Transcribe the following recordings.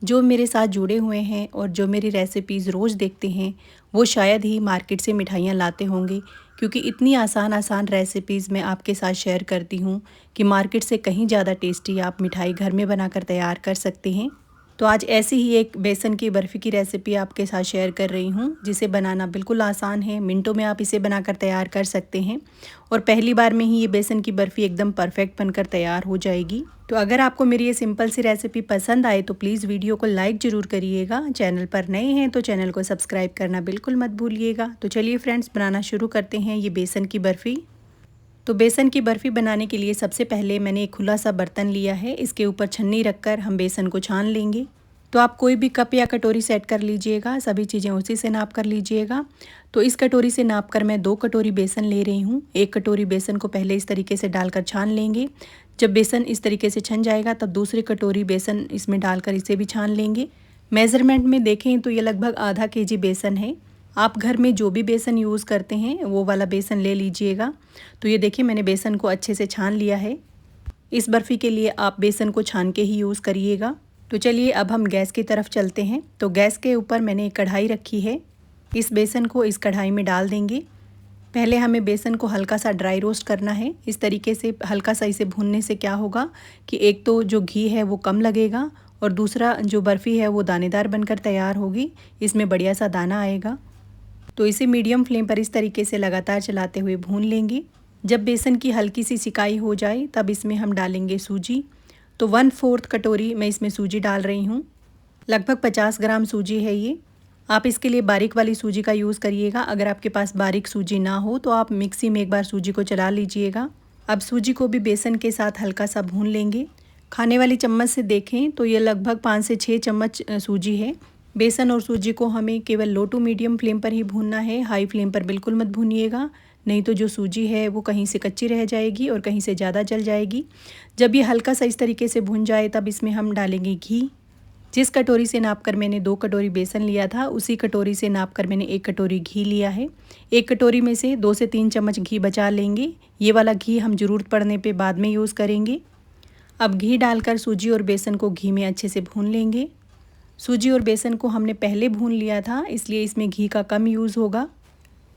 जो मेरे साथ जुड़े हुए हैं और जो मेरी रेसिपीज़ रोज़ देखते हैं वो शायद ही मार्केट से मिठाइयाँ लाते होंगे, क्योंकि इतनी आसान आसान रेसिपीज़ मैं आपके साथ शेयर करती हूँ कि मार्केट से कहीं ज़्यादा टेस्टी आप मिठाई घर में बनाकर तैयार कर सकते हैं। तो आज ऐसी ही एक बेसन की बर्फ़ी की रेसिपी आपके साथ शेयर कर रही हूँ, जिसे बनाना बिल्कुल आसान है। मिनटों में आप इसे बनाकर तैयार कर सकते हैं और पहली बार में ही ये बेसन की बर्फ़ी एकदम परफेक्ट बनकर तैयार हो जाएगी। तो अगर आपको मेरी ये सिंपल सी रेसिपी पसंद आए तो प्लीज़ वीडियो को लाइक ज़रूर करिएगा। चैनल पर नए हैं तो चैनल को सब्सक्राइब करना बिल्कुल मत भूलिएगा। तो चलिए फ्रेंड्स, बनाना शुरू करते हैं ये बेसन की बर्फ़ी। तो बेसन की बर्फ़ी बनाने के लिए सबसे पहले मैंने एक खुला सा बर्तन लिया है। इसके ऊपर छन्नी रखकर हम बेसन को छान लेंगे। तो आप कोई भी कप या कटोरी सेट कर लीजिएगा, सभी चीज़ें उसी से नाप कर लीजिएगा। तो इस कटोरी से नाप कर मैं 2 कटोरी बेसन ले रही हूँ। एक कटोरी बेसन को पहले इस तरीके से डालकर छान लेंगे। जब बेसन इस तरीके से छन जाएगा तब दूसरी कटोरी बेसन इसमें डालकर इसे भी छान लेंगे। मेज़रमेंट में देखें तो ये लगभग आधा केजी बेसन है। आप घर में जो भी बेसन यूज़ करते हैं वो वाला बेसन ले लीजिएगा। तो ये देखिए, मैंने बेसन को अच्छे से छान लिया है। इस बर्फ़ी के लिए आप बेसन को छान के ही यूज़ करिएगा। तो चलिए अब हम गैस की तरफ चलते हैं। तो गैस के ऊपर मैंने एक कढ़ाई रखी है। इस बेसन को इस कढ़ाई में डाल देंगे। पहले हमें बेसन को हल्का सा ड्राई रोस्ट करना है। इस तरीके से हल्का सा इसे भूनने से क्या होगा कि एक तो जो घी है वो कम लगेगा और दूसरा जो बर्फ़ी है वो दानेदार बनकर तैयार होगी। इसमें बढ़िया सा दाना आएगा। तो इसे मीडियम फ्लेम पर इस तरीके से लगातार चलाते हुए भून लेंगे। जब बेसन की हल्की सी सिकाई हो जाए तब इसमें हम डालेंगे सूजी। तो 1/4 कटोरी मैं इसमें सूजी डाल रही हूँ। लगभग 50 ग्राम सूजी है ये। आप इसके लिए बारीक वाली सूजी का यूज़ करिएगा। अगर आपके पास बारीक सूजी ना हो तो आप मिक्सी में एक बार सूजी को चला लीजिएगा। अब सूजी को भी बेसन के साथ हल्का सा भून लेंगे। खाने वाली चम्मच से देखें तो ये लगभग 5 से 6 चम्मच सूजी है। बेसन और सूजी को हमें केवल लो टू मीडियम फ्लेम पर ही भूनना है। हाई फ्लेम पर बिल्कुल मत भूनिएगा, नहीं तो जो सूजी है वो कहीं से कच्ची रह जाएगी और कहीं से ज़्यादा जल जाएगी। जब ये हल्का सा इस तरीके से भून जाए तब इसमें हम डालेंगे घी। जिस कटोरी से नापकर मैंने 2 कटोरी बेसन लिया था उसी कटोरी से नापकर मैंने 1 कटोरी घी लिया है। एक कटोरी में से 2 से 3 चम्मच घी बचा लेंगे। ये वाला घी हम ज़रूरत पड़ने पे बाद में यूज़ करेंगे। अब घी डालकर सूजी और बेसन को घी में अच्छे से भून लेंगे। सूजी और बेसन को हमने पहले भून लिया था, इसलिए इसमें घी का कम यूज़ होगा।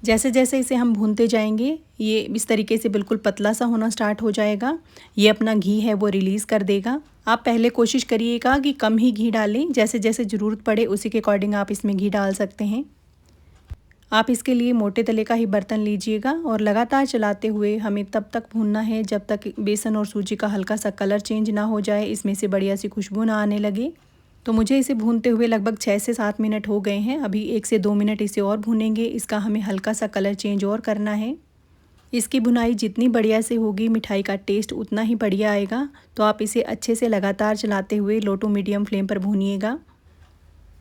जैसे जैसे इसे हम भूनते जाएंगे ये इस तरीके से बिल्कुल पतला सा होना स्टार्ट हो जाएगा। ये अपना घी है वो रिलीज़ कर देगा। आप पहले कोशिश करिएगा कि कम ही घी डालें। जैसे जैसे ज़रूरत पड़े उसी के अकॉर्डिंग आप इसमें घी डाल सकते हैं। आप इसके लिए मोटे तले का ही बर्तन लीजिएगा और लगातार चलाते हुए हमें तब तक भूनना है जब तक बेसन और सूजी का हल्का सा कलर चेंज ना हो जाए, इसमें से बढ़िया सी खुशबू ना आने लगे। तो मुझे इसे भूनते हुए लगभग 6 से 7 मिनट हो गए हैं। अभी 1 से 2 मिनट इसे और भूनेंगे। इसका हमें हल्का सा कलर चेंज और करना है। इसकी भुनाई जितनी बढ़िया से होगी मिठाई का टेस्ट उतना ही बढ़िया आएगा। तो आप इसे अच्छे से लगातार चलाते हुए लो टू मीडियम फ्लेम पर भूनिएगा।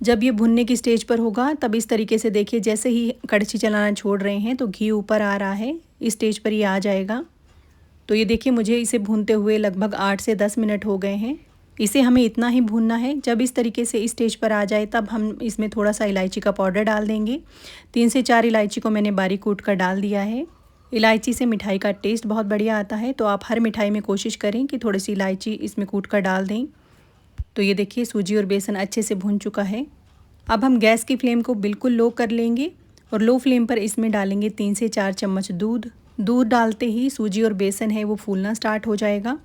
जब ये भुनने की स्टेज पर होगा तब इस तरीके से देखिए, जैसे ही कड़छी चलाना छोड़ रहे हैं तो घी ऊपर आ रहा है। इस स्टेज पर ये आ जाएगा। तो ये देखिए, मुझे इसे भूनते हुए लगभग 8 से 10 मिनट हो गए हैं। इसे हमें इतना ही भूनना है। जब इस तरीके से इस स्टेज पर आ जाए तब हम इसमें थोड़ा सा इलायची का पाउडर डाल देंगे। 3 से 4 इलायची को मैंने बारीक कूट कर डाल दिया है। इलायची से मिठाई का टेस्ट बहुत बढ़िया आता है, तो आप हर मिठाई में कोशिश करें कि थोड़ी सी इलायची इसमें कूट कर डाल दें। तो ये देखिए, सूजी और बेसन अच्छे से भून चुका है। अब हम गैस की फ्लेम को बिल्कुल लो कर लेंगे और लो फ्लेम पर इसमें डालेंगे 3 से 4 चम्मच दूध। दूध डालते ही सूजी और बेसन है वो फूलना स्टार्ट हो जाएगा।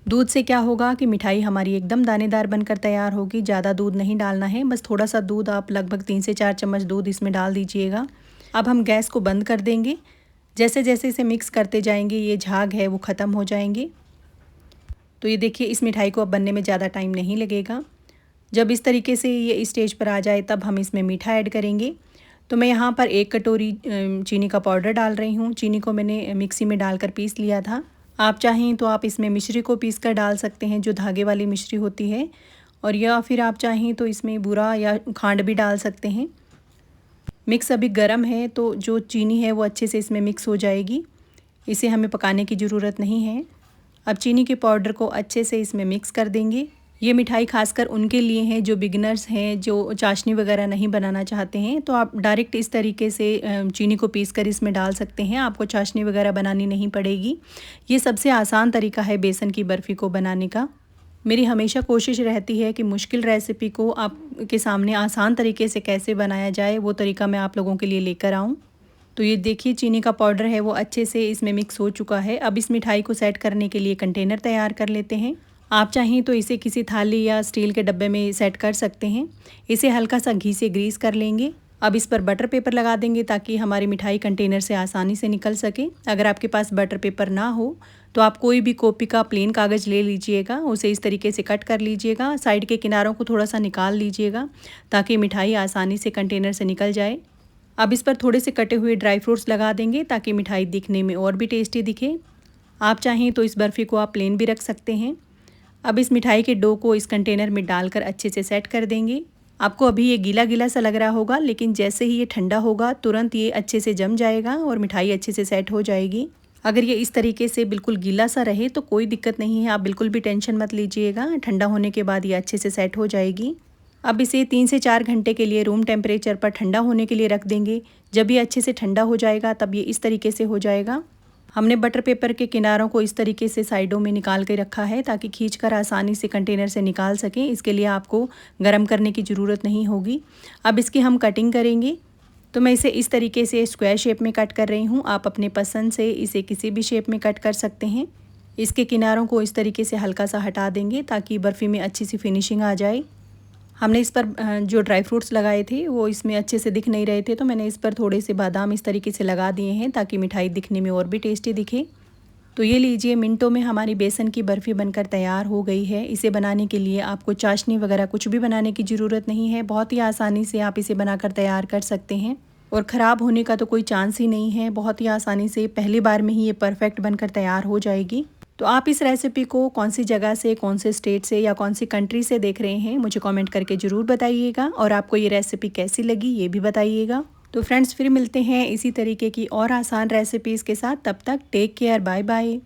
दूध से क्या होगा कि मिठाई हमारी एकदम दानेदार बनकर तैयार होगी। ज़्यादा दूध नहीं डालना है, बस थोड़ा सा दूध, आप लगभग 3 से 4 चम्मच दूध इसमें डाल दीजिएगा। अब हम गैस को बंद कर देंगे। जैसे जैसे इसे मिक्स करते जाएंगे ये झाग है वो ख़त्म हो जाएंगे। तो ये देखिए, इस मिठाई को अब बनने में ज़्यादा टाइम नहीं लगेगा। जब इस तरीके से ये स्टेज पर आ जाए तब हम इसमें मीठा ऐड करेंगे। तो मैं यहाँ पर 1 कटोरी चीनी का पाउडर डाल रही हूँ। चीनी को मैंने मिक्सी में डालकर पीस लिया था। आप चाहें तो आप इसमें मिश्री को पीस कर डाल सकते हैं, जो धागे वाली मिश्री होती है, और या फिर आप चाहें तो इसमें बूरा या खांड भी डाल सकते हैं। मिक्स अभी गर्म है तो जो चीनी है वो अच्छे से इसमें मिक्स हो जाएगी। इसे हमें पकाने की ज़रूरत नहीं है। अब चीनी के पाउडर को अच्छे से इसमें मिक्स कर देंगे। ये मिठाई खासकर उनके लिए है जो बिगिनर्स हैं, जो चाशनी वगैरह नहीं बनाना चाहते हैं। तो आप डायरेक्ट इस तरीके से चीनी को पीस कर इसमें डाल सकते हैं, आपको चाशनी वगैरह बनानी नहीं पड़ेगी। ये सबसे आसान तरीका है बेसन की बर्फ़ी को बनाने का। मेरी हमेशा कोशिश रहती है कि मुश्किल रेसिपी को आपके सामने आसान तरीके से कैसे बनाया जाए, वो तरीका मैं आप लोगों के लिए लेकर आऊँ। तो ये देखिए चीनी का पाउडर है वो अच्छे से इसमें मिक्स हो चुका है। अब इस मिठाई को सेट करने के लिए कंटेनर तैयार कर लेते हैं। आप चाहें तो इसे किसी थाली या स्टील के डब्बे में सेट कर सकते हैं। इसे हल्का सा घी से ग्रीस कर लेंगे। अब इस पर बटर पेपर लगा देंगे ताकि हमारी मिठाई कंटेनर से आसानी से निकल सके। अगर आपके पास बटर पेपर ना हो तो आप कोई भी कॉपी का प्लेन कागज़ ले लीजिएगा, उसे इस तरीके से कट कर लीजिएगा, साइड के किनारों को थोड़ा सा निकाल लीजिएगा ताकि मिठाई आसानी से कंटेनर से निकल जाए। अब इस पर थोड़े से कटे हुए ड्राई फ्रूट्स लगा देंगे ताकि मिठाई दिखने में और भी टेस्टी दिखे। आप चाहें तो इस बर्फ़ी को आप प्लेन भी रख सकते हैं। अब इस मिठाई के डो को इस कंटेनर में डालकर अच्छे से सेट कर देंगे। आपको अभी ये गीला गीला सा लग रहा होगा, लेकिन जैसे ही ये ठंडा होगा तुरंत ये अच्छे से जम जाएगा और मिठाई अच्छे से सेट हो जाएगी। अगर ये इस तरीके से बिल्कुल गीला सा रहे तो कोई दिक्कत नहीं है, आप बिल्कुल भी टेंशन मत लीजिएगा। ठंडा होने के बाद ये अच्छे से सेट हो जाएगी। अब इसे 3 से 4 घंटे के लिए रूम टेम्परेचर पर ठंडा होने के लिए रख देंगे। जब ये अच्छे से ठंडा हो जाएगा तब ये इस तरीके से हो जाएगा। हमने बटर पेपर के किनारों को इस तरीके से साइडों में निकाल के रखा है ताकि खींचकर आसानी से कंटेनर से निकाल सकें। इसके लिए आपको गर्म करने की ज़रूरत नहीं होगी। अब इसकी हम कटिंग करेंगे। तो मैं इसे इस तरीके से स्क्वायर शेप में कट कर रही हूँ। आप अपने पसंद से इसे किसी भी शेप में कट कर सकते हैं। इसके किनारों को इस तरीके से हल्का सा हटा देंगे ताकि बर्फ़ी में अच्छी सी फिनिशिंग आ जाए। हमने इस पर जो ड्राई फ्रूट्स लगाए थे वो इसमें अच्छे से दिख नहीं रहे थे, तो मैंने इस पर थोड़े से बादाम इस तरीके से लगा दिए हैं ताकि मिठाई दिखने में और भी टेस्टी दिखे। तो ये लीजिए, मिनटों में हमारी बेसन की बर्फ़ी बनकर तैयार हो गई है। इसे बनाने के लिए आपको चाशनी वगैरह कुछ भी बनाने की ज़रूरत नहीं है। बहुत ही आसानी से आप इसे बनाकर तैयार कर सकते हैं और ख़राब होने का तो कोई चांस ही नहीं है। बहुत ही आसानी से पहली बार में ही ये परफेक्ट बनकर तैयार हो जाएगी। तो आप इस रेसिपी को कौन सी जगह से, कौन से स्टेट से या कौन सी कंट्री से देख रहे हैं मुझे कमेंट करके ज़रूर बताइएगा, और आपको ये रेसिपी कैसी लगी ये भी बताइएगा। तो फ्रेंड्स, फिर मिलते हैं इसी तरीके की और आसान रेसिपीज़ के साथ। तब तक टेक केयर, बाय बाय।